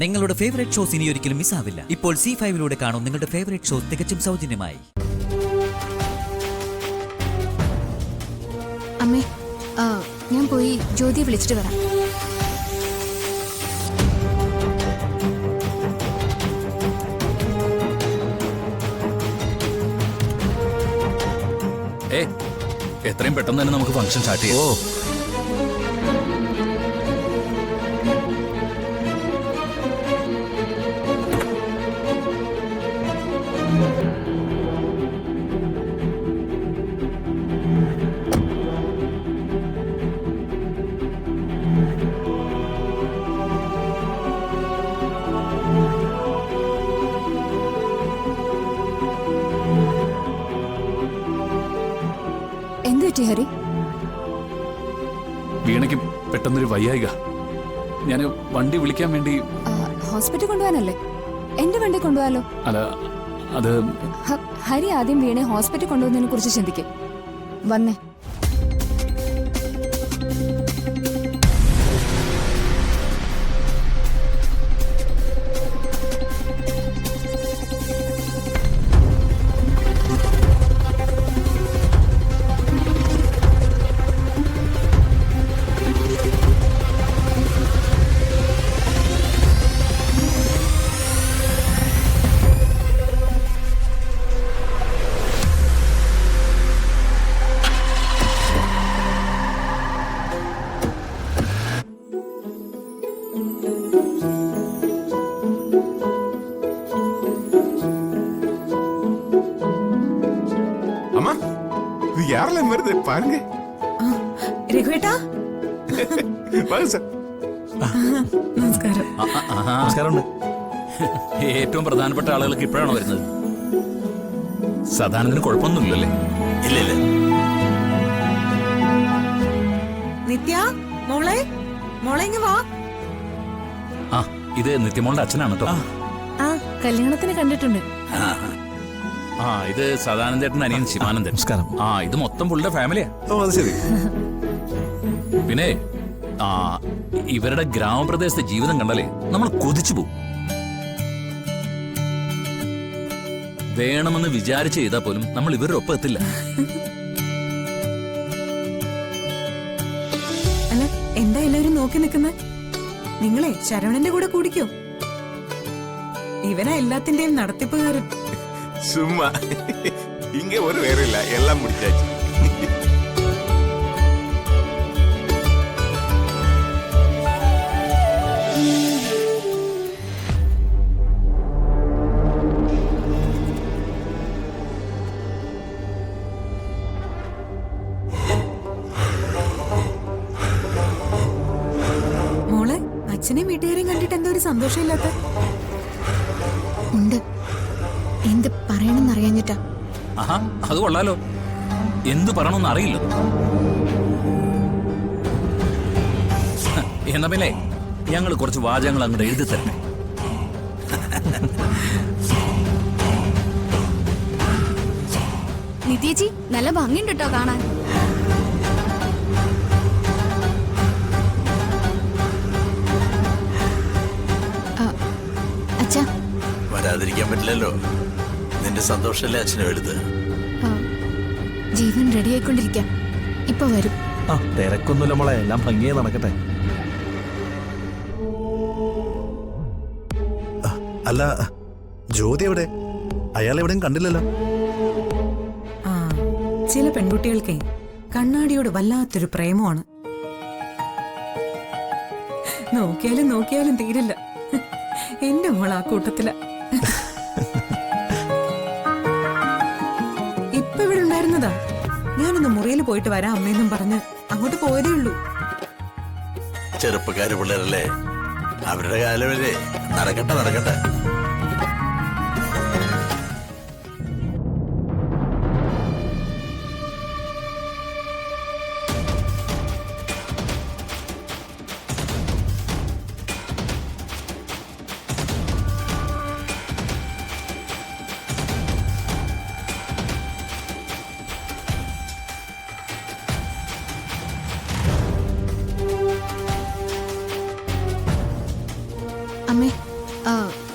നിങ്ങളുടെ favourite shows ഇനി ഒരിക്കലും മിസ്സാവില്ല. ഇപ്പോൾ C5 കാണും നിങ്ങളുടെ ഫേവറേറ്റ് ഷോസ് തികച്ചും സൗജന്യമായി. അമ്മേ, ഞാൻ പോയി ജ്യോതിയെ വിളിച്ചിട്ട് വരാം. എത്രയും പെട്ടെന്ന് തന്നെ നമുക്ക് ഫംഗ്ഷൻ സ്റ്റാർട്ട് ചെയ്യാം. എന്ത് പറ്റി ഹരി? വീണയ്ക്ക് പെട്ടെന്നൊരു വയ്യായിക. ഞാൻ വണ്ടി വിളിക്കാൻ വേണ്ടി ഹോസ്പിറ്റൽ കൊണ്ടുപോകാനല്ലേ? എന്റെ വണ്ടി കൊണ്ടുപോകാലോ. അല്ല, അത് ഹരി ആദ്യം വീണെ ഹോസ്പിറ്റൽ കൊണ്ടുപോകുന്നതിനെ കുറിച്ച് ചിന്തിക്കും. വന്നേ. யாரெல்லாம் வருது பாருங்க. രഘുവേട്ടാ, வாங்க சார். നമസ്കാരം. നമസ്കാരമുണ്ട്. ഏറ്റവും പ്രധാനപ്പെട്ട ആളുകൾക്ക് ഇപ്പോഴാണ് വരുന്നത്. സദാനന്ദന് കുഴപ്പമൊന്നുമില്ലല്ലേ? இல்ல இல்ல. നിത്യ, മോളെ മോളെ ഇങ്ങ് വാ. ആ, ഇത് നിത്യമോളുടെ അച്ഛനാണ് കേട്ടോ. കല്യാണത്തിന് കണ്ടിട്ടുണ്ട്. ആ, ഇത് സദാനന്ദേട്ടൻ അനിയൻ ശിവാനന്ദൻ. നമസ്കാരം. ആ, ഇത് മൊത്തം പുള്ളിയുടെ ഫാമിലിയാ. അത് ശരി. പിന്നെ ഇവരുടെ ഗ്രാമപ്രദേശത്തെ ജീവിതം കണ്ടാലേ നമ്മൾ കൊതിച്ചു പോകും. വേണമെന്ന് വിചാരിച്ച് ചെയ്താൽ പോലും നമ്മൾ ഇവരുടെ ഒപ്പം എത്തില്ല. അല്ല, എന്താ എല്ലാവരും നോക്കി നിൽക്കുന്നത്? നിങ്ങളെ ശരവണന്റെ കൂടെ കൂടിക്കോ. ഇവനാ എല്ലാത്തിന്റെയും നടത്തിപ്പുകാരൻ. சும்மா இங்க ஒரு வேற இல்ல, எல்லாம் முடிச்சாச்சு. മോളെ, അച്ഛനെയും വീട്ടുകാരെയും കണ്ടിട്ട് എന്താ ഒരു സന്തോഷമില്ലാത്ത? ഉണ്ട്. എന്ത് പറയണമെന്നറിയാഞ്ഞിട്ടാ. ആഹാ, അത് കൊള്ളാലോ. എന്ത് പറയണമെന്ന് അറിയില്ല. എന്നാ പിന്നെ ഞങ്ങൾ കുറച്ച് വാചകങ്ങൾ അങ്ങോട്ട് എഴുതി തരട്ടെ. നിത്യേച്ചി, നല്ല ഭംഗിയുണ്ട് കേട്ടോ കാണാൻ. അച്ഛാ, വരാതിരിക്കാൻ പറ്റില്ലല്ലോ. നിന്റെ സന്തോഷല്ലേ അച്ഛനെ വലുത്. ജീവൻ റെഡി ആയിക്കൊണ്ടിരിക്കാം. ഇപ്പൊ വരും. തിരക്കൊന്നുമില്ല മോളെ, എല്ലാം ഭംഗിയെ നടക്കട്ടെ. അല്ല, ജ്യോതി എവിടെ? അയാൾ എവിടെയും കണ്ടില്ലല്ലോ. ചില പെൺകുട്ടികൾക്ക് കണ്ണാടിയോട് വല്ലാത്തൊരു പ്രേമമാണ്. നോക്കിയാലും നോക്കിയാലും തീരില്ല. എന്റെ മോൾ ആ കൂട്ടത്തില. ഇപ്പൊ ഇവിടെ ഉണ്ടായിരുന്നതാ. ഞാനൊന്ന് മുറിയിൽ പോയിട്ട് വരാം അമ്മയെന്നും പറഞ്ഞ് അങ്ങോട്ട് പോയതേ ഉള്ളൂ. ചെറുപ്പക്കാര് പിള്ളേരല്ലേ, അവരുടെ കാലം വരെ നടക്കട്ടെ നടക്കട്ടെ. അമ്മേ,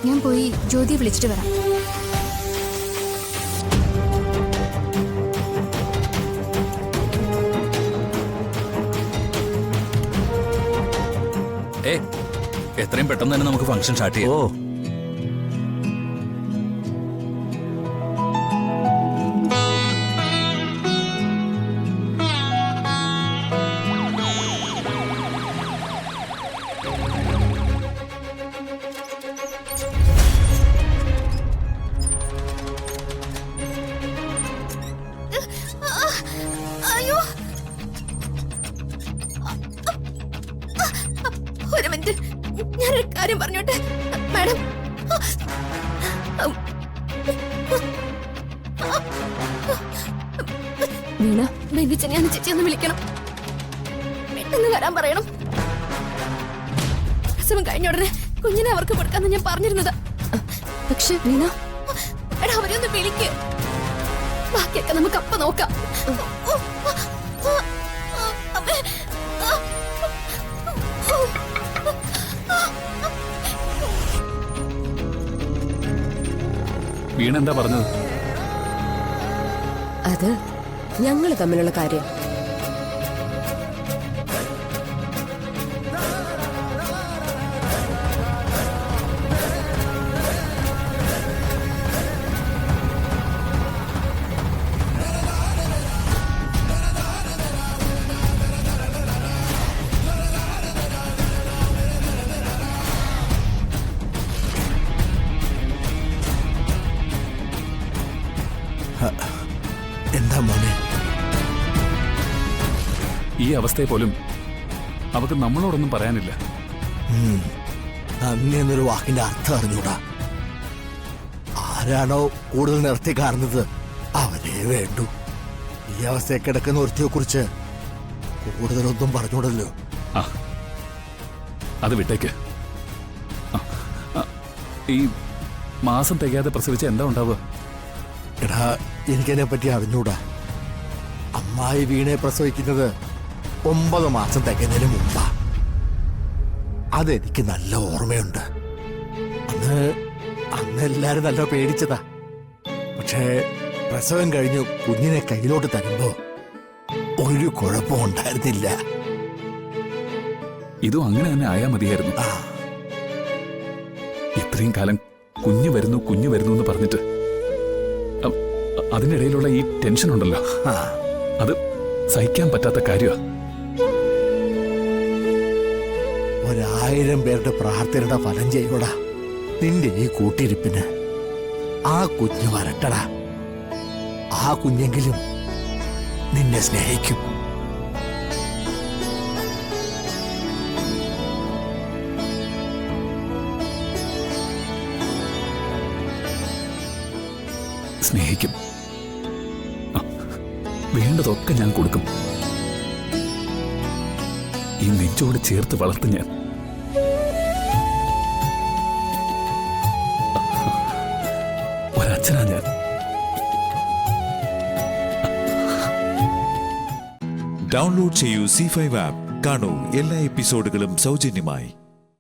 ഞാൻ പോയി ജ്യോതിയെ വിളിച്ചിട്ട് വരാം. എത്രയും പെട്ടെന്ന് തന്നെ നമുക്ക് ഫംഗ്ഷൻ സ്റ്റാർട്ട് ചെയ്യാം. ഓ അയ്യോ, ഒരു മിനിറ്റ്, ഞാനൊരു കാര്യം പറഞ്ഞോട്ടെ മാഡം. വീണ, ഞാൻ ചേച്ചി ഒന്ന് വിളിക്കണം, പെട്ടെന്ന് വരാൻ പറയണം. പ്രസവം കഴിഞ്ഞ ഉടനെ കുഞ്ഞിനെ അവർക്ക് കൊടുക്കാന്ന് ഞാൻ പറഞ്ഞിരുന്നത്. പക്ഷെ വീണ, എടാ അവരെ ഒന്ന് വിളിക്ക്, ബാക്കിയൊക്കെ നമുക്ക് അപ്പ നോക്കാം. വീണ എന്താ പറഞ്ഞത്? അത് ഞങ്ങൾ തമ്മിലുള്ള കാര്യം. എന്താ മോനെ? ഈ അവസ്ഥയെ പോലും അവക്ക് നമ്മളോടൊന്നും പറയാനില്ല. നന്ദി എന്നൊരു വാക്കിന്റെ അർത്ഥം അറിഞ്ഞൂടാ. ആരാണോ കൂടുതൽ നിർത്തി കാണുന്നത് അവരെ വേണ്ടു. ഈ അവസ്ഥയെ കിടക്കുന്ന ഒരുത്തിയെ കുറിച്ച് കൂടുതലൊന്നും പറഞ്ഞൂടല്ലോ. ആ, അത് വിട്ടേക്ക്. ഈ മാസം തികയാതെ പ്രസവിച്ച എന്താ ഉണ്ടാവുക? എടാ, എനിക്കതിനെ പറ്റി അറിഞ്ഞൂടാ. അമ്മായി വീണെ പ്രസവിക്കുന്നത് 9 മാസം തികഞ്ഞതിന് മുമ്പാ. അതെനിക്ക് നല്ല ഓർമ്മയുണ്ട്. അന്ന് എല്ലാരും നല്ല പേടിച്ചതാ. പക്ഷേ പ്രസവം കഴിഞ്ഞ് കുഞ്ഞിനെ കയ്യിലോട്ട് തരുമ്പോ ഒരു കുഴപ്പം ഉണ്ടായിരുന്നില്ല. ഇതും അങ്ങനെ തന്നെ ആയാ മതിയായിരുന്നു. ഇത്രയും കാലം കുഞ്ഞു വരുന്നു എന്ന് പറഞ്ഞിട്ട് അതിനിടയിലുള്ള ഈ ടെൻഷൻ ഉണ്ടല്ലോ, അത് സഹിക്കാൻ പറ്റാത്ത കാര്യമാണ്. 1000 പേരുടെ പ്രാർത്ഥനയുടെ ഫലം ചെയ്യൂടാ നിന്റെ ഈ കൂട്ടിരിപ്പിന്. ആ കുഞ്ഞ് വരട്ടടാ. ആ കുഞ്ഞെങ്കിലും നിന്നെ സ്നേഹിക്കും. സ്നേഹിക്കും. വേണ്ടതൊക്കെ ഞാൻ കൊടുക്കും. ഈ നെഞ്ചോട് ചേർത്ത് വളർത്തും ഞാൻ. ഒരച്ഛനാ ഞാൻ. ഡൗൺലോഡ് ചെയ്യൂ C5 ആപ്പ്. കാണൂ എല്ലാ എപ്പിസോഡുകളും സൗജന്യമായി.